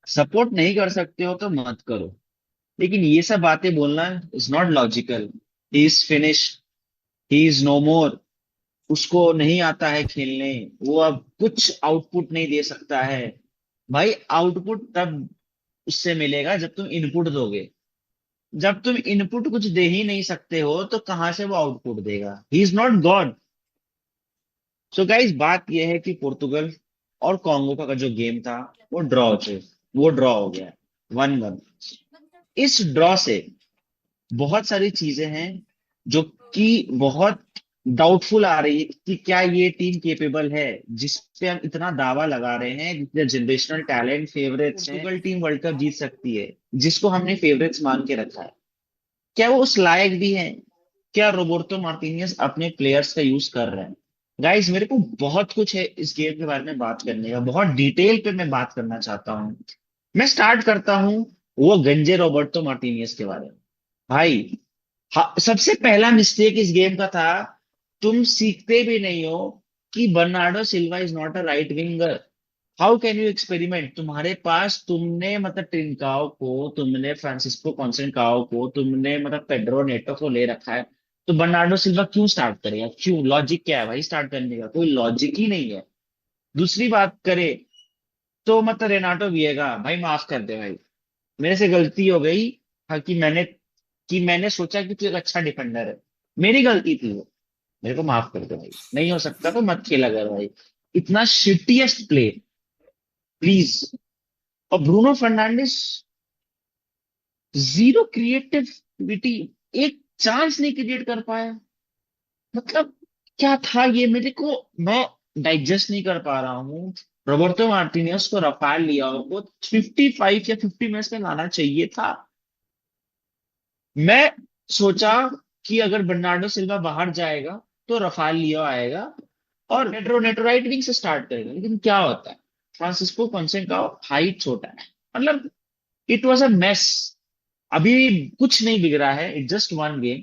Support नहीं कर सकते हो तो मत करो, लेकिन ये सब बातें बोलना is not logical. He is finish, he is no more, उसको नहीं आता है खेलने, वो अब कुछ आउटपुट नहीं दे सकता है। भाई आउटपुट तब उससे मिलेगा जब तुम इनपुट दोगे। जब तुम इनपुट कुछ दे ही नहीं सकते हो तो कहां से वो आउटपुट देगा? He is not God. So guys, बात यह है कि पोर्तुगल और कॉन्गो का जो गेम था वो ड्रॉ थे, वो ड्रॉ हो गया 1-1। इस ड्रॉ से बहुत सारी चीजें हैं जो कि बहुत डाउटफुल आ रही है कि क्या ये टीम केपेबल है जिस पे हम इतना दावा लगा रहे हैं, जितने जनरेशनल टैलेंट फेवरेट्स हैं। पोर्तुगल टीम वर्ल्ड कप जीत सकती है, जिसको हमने फेवरेट्स मान के रखा है, क्या वो उस लायक भी है? क्या रोबर्टो मार्टिनेज अपने प्लेयर्स का यूज कर रहे हैं? गाइस, मेरे को बहुत कुछ है इस गेम के बारे में बात करने का, बहुत डिटेल पे मैं बात करना चाहता हूँ। मैं स्टार्ट करता हूँ वो गंजे रोबर्टो मार्टिनेज के बारे में। भाई, सबसे पहला मिस्टेक इस गेम का था, तुम सीखते भी नहीं हो कि Bernardo Silva is not a right winger. How can you experiment? तुम्हारे पास, तुमने मतलब ट्रिंकाओ को, तुमने फ्रांसिस्को कॉन्सेंकाओ को, तुमने मतलब पेड्रो नेटो को ले रखा है, तो बर्नार्डो सिल्वा क्यों स्टार्ट करेगा? क्यों? लॉजिक क्या है भाई स्टार्ट करने का? कोई लॉजिक ही नहीं है। दूसरी बात करें तो मतलब रेनाटो विएगा, भाई माफ कर दे भाई, मेरे से गलती हो गई। हाँ, कि मैंने सोचा कि तू एक अच्छा डिफेंडर है, मेरी गलती थी वो। मेरे को माफ कर दे भाई, नहीं हो सकता तो मत खेला कर भाई, इतना शिटिएस्ट प्ले, प्लीज। और ब्रूनो फर्नांडिस, जीरो क्रिएटिविटी, एक चांस नहीं क्रिएट कर पाया। मतलब क्या था ये, मेरे को, मैं डाइजेस्ट नहीं कर पा रहा हूँ। रोबर्टो मार्टिनेज को, रफाल लियाओ को 55 या 50 मिनट्स में लाना चाहिए था। मैं सोचा कि अगर बर्नार्डो सिल्वा बाहर जाएगा तो रफाल लियो आएगा और नेटो नेटो राइट विंग से स्टार्ट करेगा, लेकिन क्या होता है, फ्रांसिस्को का हाइट छोटा है। मतलब इट वॉज अ मेस। अभी कुछ नहीं बिगड़ा है, it just one game,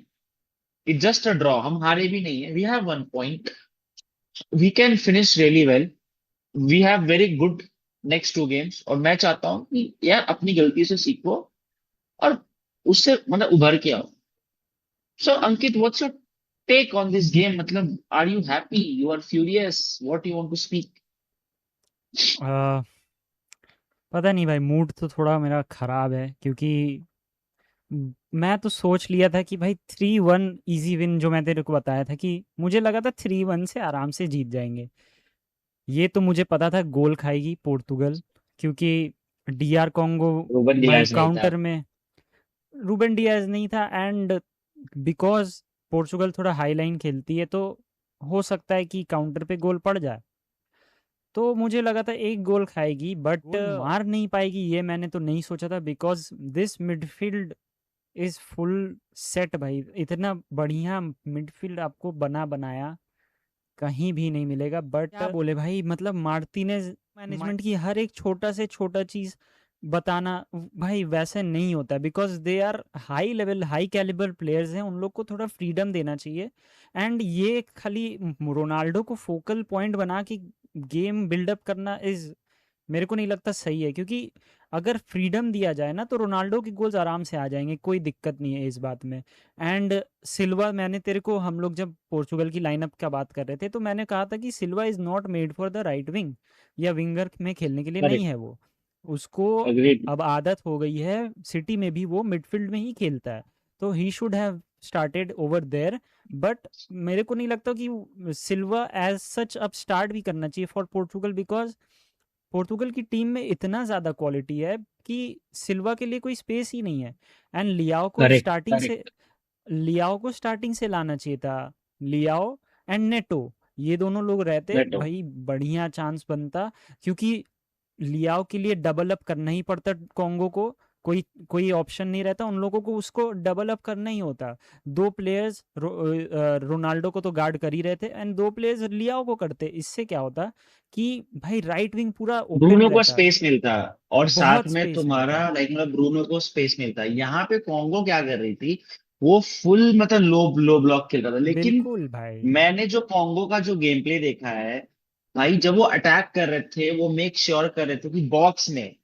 it just a draw, हम हारे भी नहीं है, we have 1 point, we can finish really well, we have very good next 2 games. और मैं चाहता हूँ कि यार अपनी गलती से सीखो और उससे मतलब उभर के आओ। So Ankit, what's your take on this game? मतलब are you happy, you are furious, what you want to speak? Uh, पता नहीं भाई, मूड तो थोड़ा मेरा खराब है क्योंकि मैं तो सोच लिया था कि भाई 3-1 इजी विन, जो मैं तेरे को बताया था कि मुझे लगा था 3-1 से आराम से जीत जाएंगे। ये तो मुझे पता था गोल खाएगी पोर्तुगल, क्योंकि डीआर कॉन्गो रूबन भाई डियाज नहीं था। काउंटर में रूबेन डियाज नहीं था। एंड बिकॉज पोर्चुगल थोड़ा हाई लाइन खेलती है, तो हो सकता है कि काउंटर पे गोल पड़ जाए। तो मुझे लगा था एक गोल खाएगी, बट गोल मार नहीं पाएगी ये मैंने तो नहीं सोचा था, because this midfield is full set भाई। इतना बढ़िया मिडफील्ड आपको बना बनाया कहीं भी नहीं मिलेगा। बट क्या बोले भाई, मतलब मार्टिनेज मैनेजमेंट की हर एक छोटा से छोटा चीज बताना भाई वैसे नहीं होता, because they are high level high calibre players हैं, उन लोग को थोड़ा फ्रीडम देना चाहिए। एंड ये खाली रोनाल्डो को फोकल पॉइंट बना के गेम बिल्डअप करना इज, मेरे को नहीं लगता सही है। क्योंकि अगर फ्रीडम दिया जाए ना तो रोनाल्डो के गोल्स आराम से आ जाएंगे, कोई दिक्कत नहीं है इस बात में। एंड सिल्वा, मैंने तेरे को, हम लोग जब पोर्चुगल की लाइनअप का बात कर रहे थे तो मैंने कहा था कि Silva is not made for the right wing या विंगर में खेलने के लिए नहीं करेक्ट। है वो। उसको अग्रीड। अब आदत हो गई है, सिटी में भी वो मिडफील्ड में ही खेलता है, तो he should have started over there. But मेरे को नहीं लगता कि सिल्वा एज सच अब स्टार्ट भी करना चाहिए फॉर पोर्चुगल, बिकॉज पोर्तुगल की टीम में इतना ज़्यादा क्वालिटी है कि सिल्वा के लिए कोई स्पेस ही नहीं है। And correct. करेक्ट। लियाओ को स्टार्टिंग से लाना चाहिए था। लियाओ एंड नेटो, ये दोनों लोग रहते नेटो। भाई बढ़िया चांस बनता। क्योंकि लियाओ के लिए डबल अप करना ही पड़ता कॉन्गो को, कोई कोई ऑप्शन नहीं रहता उन लोगों को, उसको डबल अप करना ही होता। दो प्लेयर्स रोनाल्डो को तो गार्ड कर ही रहे थे, एंड दो प्लेयर्स लियाओ को करते, इससे क्या होता कि भाई राइट विंग पूरा ओपन ब्रूनो को रहता, स्पेस मिलता और साथ बहुत में स्पेस तुम्हारा मिलता। लाइक मतलब ब्रूनो को स्पेस मिलता। यहाँ पे कॉन्गो क्या कर रही थी, वो फुल मतलब लो लो ब्लॉक खेल रहा था, लेकिन बिल्कुल भाई। मैंने जो कॉन्गो का जो गेम प्ले देखा है, भाई जब वो अटैक कर रहे थे वो मेक श्योर कर रहे थे कि बॉक्स में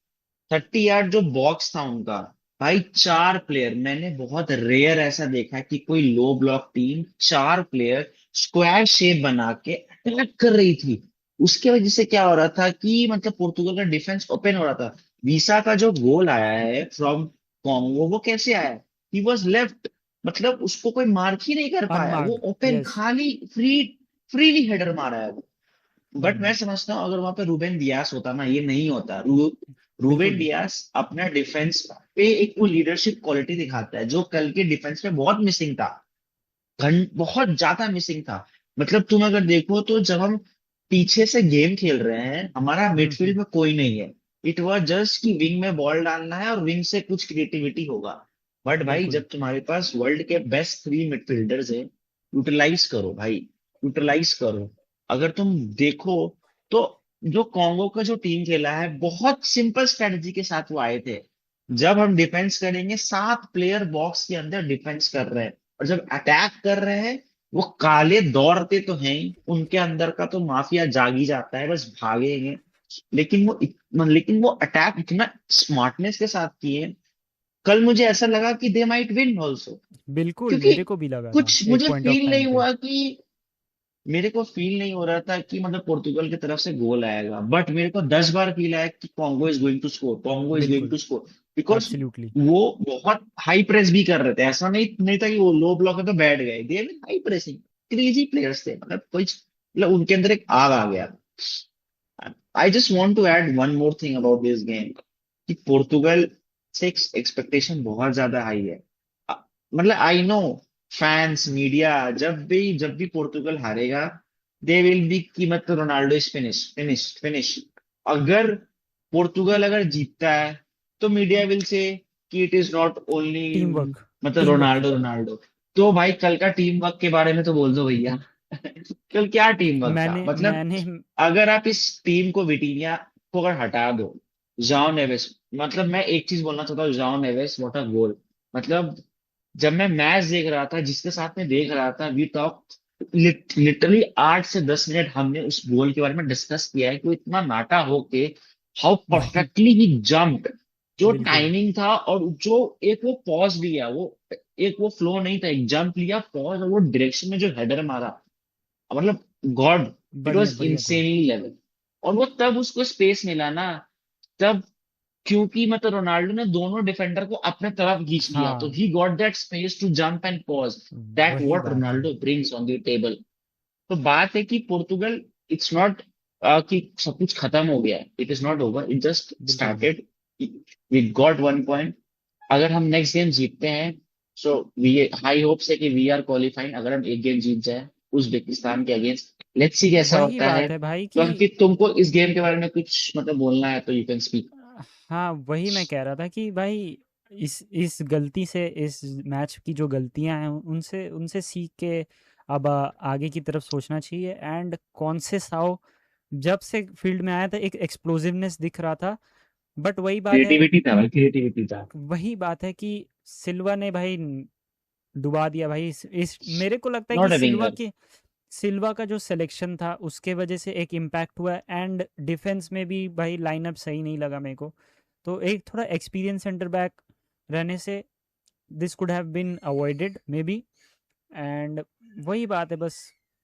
30 यार्ड जो बॉक्स था उनका, भाई 4 प्लेयर, मैंने बहुत रेयर ऐसा देखा है कि कोई लो block team 4 player square shape बना के अटैक कर रही थी। उसके वजह से क्या हो रहा था कि मतलब पोर्तुगल का डिफेंस ओपन हो रहा था। वीसा का जो गोल आया है फ्रॉम कॉन्गो, वो कैसे आया है? ही वॉज लेफ्ट, मतलब उसको कोई मार्क ही नहीं कर पाया, वो अनमार्क्ड। Open yes. खाली फ्रीली हेडर मारा है। बट मैं हम्म। समझता हूँ अगर वहां पे रूबेन डियास होता ना, ये नहीं होता। बिल्कुल रूबेन भी। डियास अपना डिफेंस पे एक वो लीडरशिप क्वालिटी दिखाता है जो कल के डिफेंस में बहुत मिसिंग था। बहुत ज्यादा मिसिंग था। मतलब तुम अगर देखो तो जब हम पीछे से गेम खेल रहे हैं, हमारा मिडफील्ड हम्म। में कोई नहीं है। इट वाज जस्ट कि विंग में बॉल डालना है और विंग से कुछ क्रिएटिविटी होगा। बट भाई बिल्कुल। जब तुम्हारे पास वर्ल्ड के बेस्ट 3 मिडफील्डर्स हैं, यूटिलाइज करो भाई, यूटिलाइज करो। अगर तुम देखो तो जो कॉन्गो का जो टीम खेला है, बहुत सिंपल स्ट्रेटजी के साथ वो आए थे। जब हम डिफेंस करेंगे, 7 प्लेयर बॉक्स के अंदर डिफेंस कर रहे हैं, और जब अटैक कर रहे हैं, वो काले दौड़ते तो हैं ही, उनके अंदर का तो माफिया जाग ही जाता है, बस भागेंगे। लेकिन वो अटैक इतना स्मार्टनेस के साथ किए, कल मुझे ऐसा लगा कि दे माइट विन ऑल्सो। बिल्कुल क्योंकि मेरे को भी लगा था कुछ एक मुझे पॉइंट ऑफ फील नहीं टाइम पे। हुआ कि मेरे को फील नहीं हो रहा था कि मतलब पोर्तुगल की तरफ से गोल आएगा, बट मेरे को 10 बार फील आया कि Congo is going to score, Congo is going बिल्कुल। To score. Because absolutely. वो बहुत हाई प्रेस भी कर रहे थे, ऐसा नहीं था कि वो लो ब्लॉक है तो बैठ गए, दे हाई प्रेसिंग। क्रेजी प्लेयर्स थे, मतलब कोई मतलब उनके अंदर एक आग आ गया। I just want to add one more thing about this game, कि पोर्तुगल से एक्सपेक्टेशन बहुत ज्यादा हाई है। अ- मतलब आई नो फैंस मीडिया, जब भी पोर्तुगल हारेगा, दे विल बी कि मतलब Ronaldo is finish finish finish. अगर पोर्तुगल अगर जीतता है, तो मीडिया विल से कि it is not only team work. मतलब टीम वर्क। Ronaldo Ronaldo. तो भाई कल का टीम वर्क के बारे में तो बोल दो भैया। कल क्या टीम वर्क था, मैंने मतलब मैंने अगर आप इस टीम को, विटीनिया को अगर हटा दो, जाओ नेवेस, मतलब मैं एक चीज बोलना चाहता हूँ, जाओ नेवेस व्हाट अ गोल। मतलब जब मैं मैच देख रहा था, जिसके साथ में देख रहा था, वी टॉक लिटरली 8 से 10 मिनट हमने उस गोल के बारे में डिस्कस किया है कि वो इतना नाटा होके हाउ वही। परफेक्टली ही जंप्ड। जो बिल्कुल। टाइमिंग था, और जो एक वो पॉज लिया, वो एक वो फ्लो नहीं था, एक जंप लिया, पॉज, और वो डायरेक्शन में जो हेडर मारा, मतलब गॉड, इट बढ़िया वाज बढ़िया गोल। Insanely level. और वो तब उसको स्पेस मिला ना, तब, क्योंकि मतलब रोनाल्डो ने दोनों डिफेंडर को अपने तरफ खींच लिया, तो हाँ he got that space to jump and pause. That वही व्हाट बात है। Ronaldo brings on the table. तो बात है कि पोर्तुगल, इट्स नॉट कि सब कुछ खत्म हो गया है, it is not over, it just बिल्कुल भी। स्टार्टेड। We got 1 point. अगर हम नेक्स्ट गेम जीतते हैं, सो वी हाई होप्स है कि वी आर क्वालिफाइंग, अगर हम एक गेम जीत जाए उज्बेकिस्तान के अगेंस्ट। लेट्स सी कैसा वही होता है। बात है भाई तो कि अंकित, तुमको इस गेम के बारे में कुछ मतलब बोलना है तो यू कैन स्पीक। हाँ वही मैं कह रहा था कि भाई इस गलती से, इस मैच की जो गलतियां हैं उनसे उनसे सीख के अब आगे की तरफ सोचना चाहिए। एंड कौन से साव जब से फील्ड में आया था एक एक्सप्लोसिवनेस दिख रहा था। बट क्रिएटिविटी था भाई, क्रिएटिविटी था। वही बात है कि सिल्वा ने भाई डुबा दिया भाई इस मेरे को लगता है कि नॉट अ विंगर। सिल्वा का जो सिलेक्शन था उसके वजह से एक इम्पैक्ट हुआ। एंड डिफेंस में भी भाई लाइनअप सही नहीं लगा मेरे को। तो एक थोड़ा एक्सपीरियंस सेंटर बैक रहने से this could have been avoided maybe. And वही बात है बस।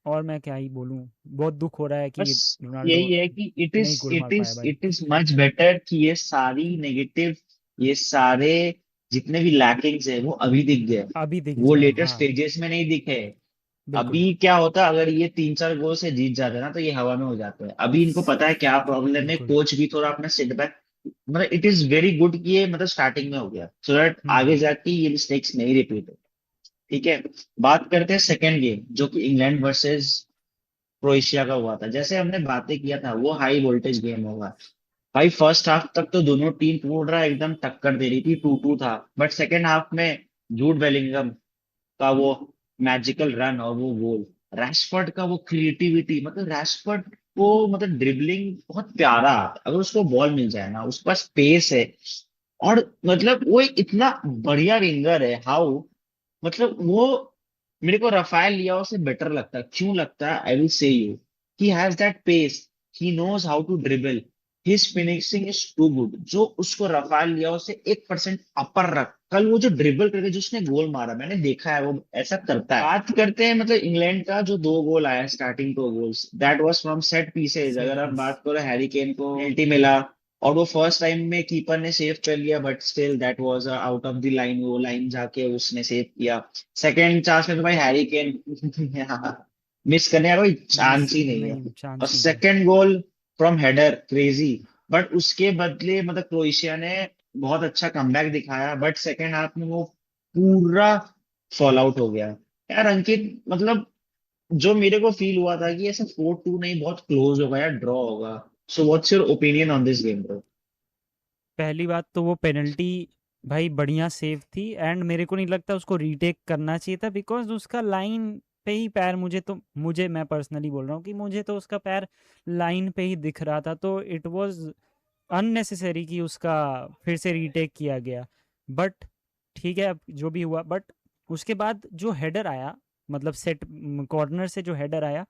और मैं क्या ही बोलूँ, बहुत दुख हो रहा है कि बस रोनाल्डो यही है कि इट इज नहीं गोल मार इट पाया इज भाई। इट इज मच बेटर कि ये सारी नेगेटिव, ये सारे जितने भी लैकिंग्स है वो अभी दिख गए, अभी दिख वो जाए लेटर हाँ। स्टेजेस में नहीं दिखे। बिल्कुल। अभी क्या होता, अगर ये 3-4 गोल से जीत जाते ना, तो ये हवा में हो जाते हैं। अभी इनको पता है क्या प्रॉब्लम है, बिल्कुल। कोच भी थोड़ा अपना सेटबैक, मतलब इट इज वेरी गुड कि ये मतलब स्टार्टिंग में हो गया, सो दैट आगे हम्म। जाके ये मिस्टेक्स नहीं रिपीट हो। ठीक है। बात करते हैं सेकेंड गेम, जो कि इंग्लैंड वर्सेस क्रोएशिया का हुआ था। जैसे हमने बातें किया था, वो हाई वोल्टेज गेम होगा। भाई फर्स्ट हाफ तक तो दोनों टीम पूरा एकदम टक्कर दे रही थी, 2-2 था। बट सेकेंड हाफ में जूड बेलिंगम का वो मैजिकल रन और वो गोल, रैशफोर्ड का वो क्रिएटिविटी, मतलब रैशफोर्ड को मतलब ड्रिबलिंग बहुत प्यारा, अगर उसको बॉल मिल जाए ना, उसके पास स्पेस है। और मतलब वो एक इतना बढ़िया विंगर है, हाउ, मतलब वो, मेरे को राफेल लियाओ से बेटर लगता है। क्यों लगता है? I will say you, he has that pace, he knows how to dribble, his finishing is too good. जो उसको रफाल लिया उसे 1% अपर रख। कल वो जो ड्रिबल करके जो उसने गोल मारा, मैंने देखा है वो ऐसा करता है। बात करते हैं मतलब इंग्लैंड का जो 2 गोल आया starting 2 goals, that was from set pieces. Set अगर आप पीस। बात करो, हैरी केन को पेनल्टी मिला और वो फर्स्ट टाइम में कीपर ने सेव कर लिया, but still that was out of the line, वो लाइन जाके उसने सेव किया। सेकंड चांस में तो भाई हैरी केन मिस करने का कोई मिस चांस ही नहीं है। नहीं, और चांस ही नहीं। Second goal from header, crazy. But उसके बदले मतलब क्रोएशिया ने बहुत अच्छा कमबैक दिखाया, बट सेकंड हाफ में वो पूरा फॉल आउट हो गया। यार अंकित, मतलब जो मेरे को फील हुआ था कि ऐसे 4-2 नहीं, बहुत क्लोज होगा या ड्रॉ होगा। So what's your opinion on this game bro? पहली बात तो वो पेनल्टी भाई बढ़िया सेव थी, एंड मेरे को नहीं लगता उसको रीटेक करना चाहिए था, बिकॉज उसका लाइन पे ही पैर, मुझे मैं पर्सनली बोल रहा हूँ कि मुझे तो उसका पैर लाइन पे ही दिख रहा था, तो इट वाज अननेसेसरी कि उसका फिर से रीटेक किया गया। बट ठीक है, अब जो भी हुआ। बट उसके बाद जो हेडर आया, मतलब सेट कॉर्नर से जो हेडर आया,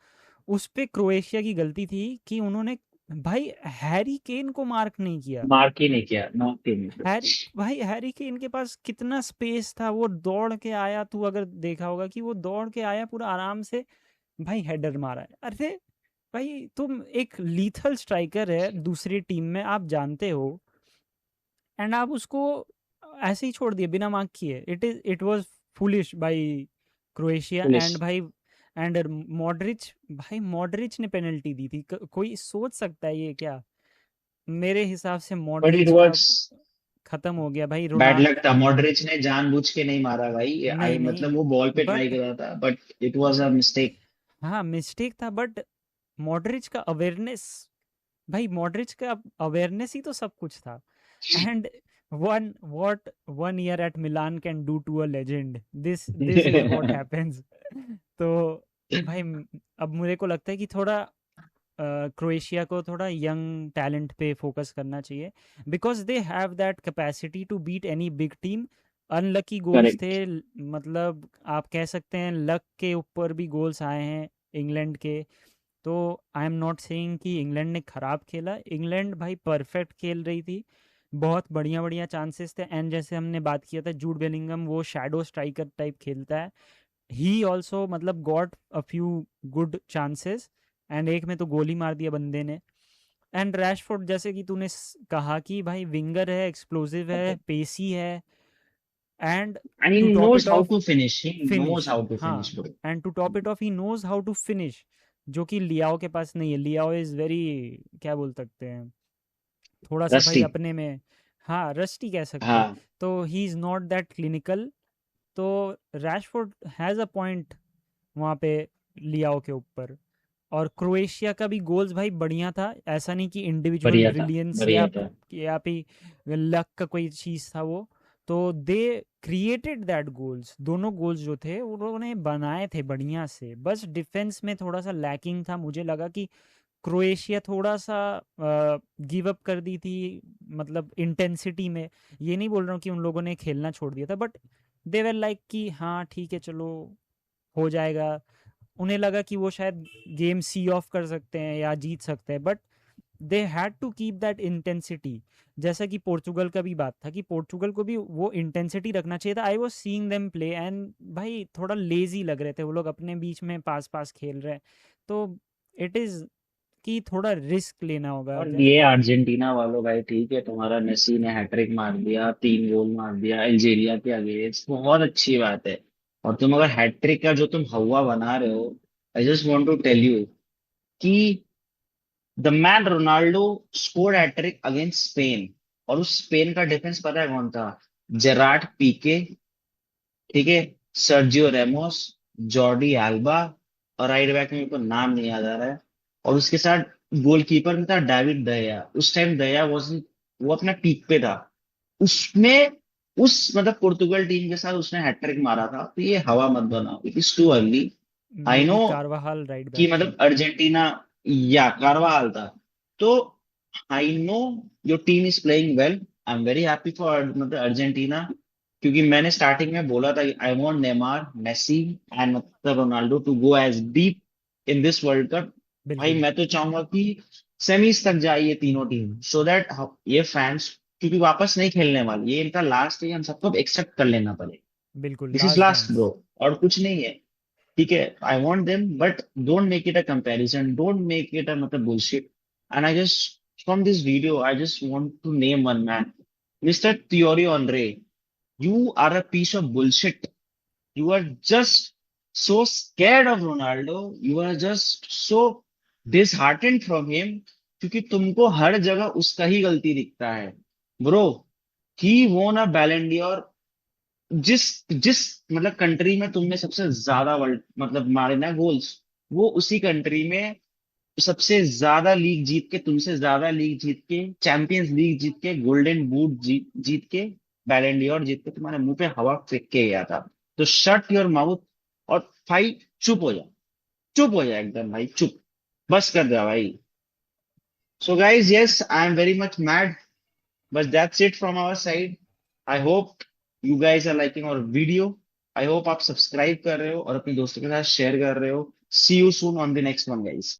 उस पे क्रोएशिया की गलती थी कि उन्होंने भाई हैरी केन को मार्क नहीं किया। मार्क ही नहीं किया, मार्क ही नहीं किया। हैरी केन के पास कितना स्पेस था, वो दौड़ के आया, तू अगर देखा होगा कि वो दौड़ के आया पूरा आराम से, भाई हेडर मारा है। अरे भाई, तुम एक लीथल स्ट्राइकर है दूसरी टीम में, आप जानते हो, एंड आप उसको ऐसे ही छोड़ दिए बिना मार्क किए। It was foolish by Croatia. Police. And भाई, एंड मॉडरिच, भाई मॉडरिच ने पेनल्टी दी थी। कोई सोच सकता है ये क्या? मेरे हिसाब से बट इट मॉडरिच का वाज खत्म हो गया भाई। बैड लक था, मॉडरिच ने जानबूझ के नहीं मारा भाई। आई नहीं नहीं, मतलब वो बॉल पे ट्राई बट कर रहा था, but it was a mistake. हाँ, मिस्टेक था, बट मॉडरिच का अवेयरनेस, भाई मॉडरिच का अवेयरनेस ही तो सब कुछ था। And one year at Milan can do to a legend, this is what happens. तो भाई अब मुझे को लगता है कि थोड़ा क्रोएशिया को थोड़ा यंग टैलेंट पे फोकस करना चाहिए, because they have that capacity to beat any big team. Unlucky goals थे, करेक्ट। मतलब आप कह सकते हैं लक के ऊपर भी गोल्स आए हैं इंग्लैंड के। तो आई एम नॉट सेइंग कि इंग्लैंड ने खराब खेला, इंग्लैंड भाई परफेक्ट खेल रही थी। बहुत बढ़िया बढ़िया चांसेस थे, एंड जैसे हमने बात किया था जूड बेलिंगम वो शैडो स्ट्राइकर टाइप खेलता है। ही ऑल्सो मतलब got a few good chances, and एक में तो गोल ही मार दिया बंदे ने। एंड रैशफोर्ड, जैसे कि तूने कहा कि भाई विंगर है, एक्सप्लोसिव है, पेसी है, and And to he top knows it how off to finish. He knows finish. how to हाँ, finish, bro. And to top it off he knows how to finish, जो कि लियाओ के पास नहीं है। लियाओ is very, क्या बोल सकते हैं, थोड़ा सा भाई Rusty. अपने में, हाँ रस्टी कह सकते हैं। हाँ। तो he is not that clinical. तो रैशफोर्ड हैज़ अ पॉइंट वहाँ पे लियाओ के ऊपर। और क्रोएशिया का भी गोल्स भाई बढ़िया था, ऐसा नहीं कि इंडिविजुअल बढ़िया था, ब्रिलियंस बढ़िया था। या फिर लक का कोई चीज़ था वो। तो दे क्रिएटेड दैट गोल्स, दोनों गोल्स जो थे उन्होंने बनाए थे बढ़िया से, बस डिफेंस में थोड़ा सा लैकिंग था। मुझे लगा कि क्रोएशिया थोड़ा सा गिव अप कर दी थी, मतलब इंटेंसिटी में। ये नहीं बोल रहा हूँ कि उन लोगों ने खेलना छोड़ दिया था, बट दे वर लाइक कि हाँ ठीक है चलो हो जाएगा। उन्हें लगा कि वो शायद गेम सी ऑफ कर सकते हैं या जीत सकते हैं, but they had to keep that intensity. जैसा कि पोर्चुगल का भी बात था कि पोर्चुगल को भी वो इंटेंसिटी रखना चाहिए था। I was seeing them play, and भाई थोड़ा लेजी लग रहे थे वो लोग, अपने बीच में पास पास खेल रहे हैं। तो इट इज़ कि थोड़ा रिस्क लेना होगा और जैसे। ये अर्जेंटीना वालों भाई, ठीक है तुम्हारा मेसी ने हैट्रिक मार दिया, 3 गोल मार दिया अल्जीरिया के अगेंस्ट, बहुत अच्छी बात है। और तुम अगर हैट्रिक का जो तुम हवा बना रहे हो, I just want to tell you कि the man Ronaldo scored hat trick against Spain. और उस स्पेन का डिफेंस पता है कौन था? जेरार्ड पीके, ठीक है, सर्जियो रेमोस, जॉर्डी एल्बा, और राइट बैक में मेरे को नाम नहीं याद आ रहा है। और उसके साथ गोलकीपर में था डेविड दया। उस टाइम दया वॉज, वो अपना पीक पे था उसमें। उस मतलब पुर्तगाल टीम के साथ उसने हैट्रिक मारा था। तो ये हवा मत बनाओ, it is too early. I may no be Carvajal right कि बैक था। मतलब अर्जेंटीना या कारवाहाल था। तो I know your team is playing well, I am very happy for मतलब अर्जेंटीना। क्योंकि मैंने स्टार्टिंग में बोला था I want Neymar, Messi and मतलब Ronaldo to go as deep in this world cup. भाई बिल्कुल। मैं तो चाहूंगा कि सेमीज तक जाए ये तीनों टीम, सो दैट ये फैंस, क्योंकि वापस नहीं खेलने वाले, ये इनका लास्ट है, हम सबको एक्सेप्ट कर लेना पड़ेगा। बिल्कुल, this is last last dance. Bro, और कुछ नहीं है। ठीक है, I want them, but don't make it a comparison, don't make it a मतलब bullshit. And I just, from this video I just want to name one man, mister Thierry Henry. You are a piece of bullshit. You are just so scared of Ronaldo. You are just so disheartened from him, क्योंकि तुमको हर जगह उसका ही गलती दिखता है। Bro, he won a Ballon d'Or। जिस जिस मतलब कंट्री में तुमने सबसे ज्यादा वर्ल्ड मतलब मारे ना गोल्स, वो उसी कंट्री में सबसे ज्यादा लीग जीत के, तुमसे ज्यादा लीग जीत के, चैंपियंस लीग जीत के, गोल्डन बूट जीत के, बैलन डी'ओर जीत के तुम्हारे मुंह पे हवा फेंक के गया था। तो शट योर माउथ, और भाई चुप हो जा, चुप हो जा एकदम भाई, चुप, बस कर दे भाई। So guys, yes I am very much mad, but that's it from our side. I hope you guys are liking our video. I hope आप सब्सक्राइब कर रहे हो और अपने दोस्तों के साथ शेयर कर रहे हो। See you soon on the next one guys.